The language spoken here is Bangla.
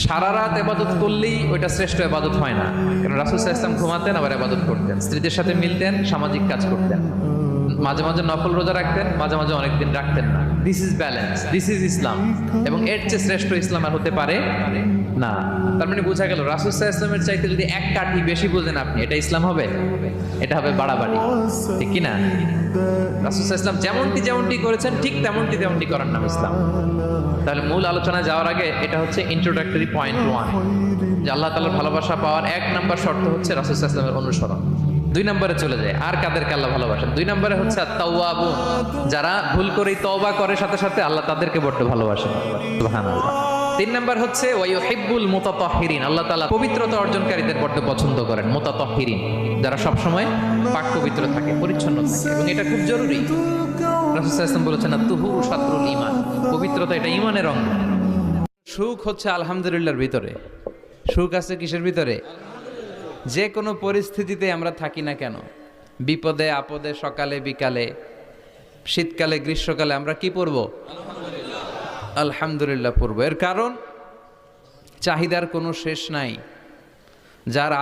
সারা রাত ইবাদত করলেই ওইটা শ্রেষ্ঠ ইবাদত হয় না। কারণ রাসূল সাল্লাল্লাহু আলাইহি ওয়াসাল্লাম ঘুমাতেন, আবার ইবাদত করতেন, স্ত্রীদের সাথে মিলতেন, সামাজিক কাজ করতেন, মাঝে মাঝে নফল রোজা রাখতেন, মাঝে মাঝে অনেকদিন রাখতেন না। This is balance, this is Islam. এবং এর চেয়ে শ্রেষ্ঠ ইসলাম আর হতে পারে না। তার মানে বোঝা গেল রাসূল সাল্লাল্লাহু আলাইহি ওয়াসাল্লামের চাইতে যদি এক কাঠি বেশি বোঝেন আপনি, এটা ইসলাম হবে? এটা হবে বাড়াবাড়ি, ঠিক কি না? রাসূল সাল্লাল্লাহু আলাইহি ওয়াসাল্লাম যেমনটি করেছেন ঠিক তেমনটি করার নাম ইসলাম। তাহলে মূল আলোচনায় যাওয়ার আগে এটা হচ্ছে ইন্ট্রোডাক্টরি পয়েন্ট 1, যে আল্লাহ তাআলার ভালোবাসা পাওয়ার 1 নম্বর শর্ত হচ্ছে রাসূল সাল্লাল্লাহু আলাইহি ওয়াসাল্লামের অনুসরণ। 2 নম্বরে চলে যায় আর কাদেরকে আল্লাহ ভালোবাসেন। 2 নম্বরে হচ্ছে আত-তাওয়াবুন, যারা ভুল করেই তওবা করে সাথে সাথে আল্লাহ তাদেরকে বড্ড ভালোবাসেন, সুবহানাল্লাহ। 3 নম্বর হচ্ছে ওয়া ইউহিব্বুল মুতাতাহহিরিন, আল্লাহ তাআলা পবিত্রতা অর্জনকারীদের বড্ড পছন্দ করেন। মুতাতাহহিরিন, যারা সব সময় পাক পবিত্র থাকে, পরিচ্ছন্ন থাকে, এবং এটা খুব জরুরি। রাসূল সাল্লাল্লাহু আলাইহি ওয়াসাল্লাম বলেছেন আত-তুহুরু শাতরুল ঈমান, পবিত্রতা এটা ঈমানের অঙ্গ। সুখ হচ্ছে আলহামদুলিল্লাহর ভিতরে। সুখ আছে কিসের ভিতরে? যে কোনো পরিস্থিতিতে আমরা থাকি না কেন, বিপদে আপদে, সকালে বিকালে, শীতকালে গ্রীষ্মকালে আমরা কি পড়ব? আলহামদুলিল্লাহ পড়ব। এর কারণ চাহিদার কোনো শেষ নাই। যার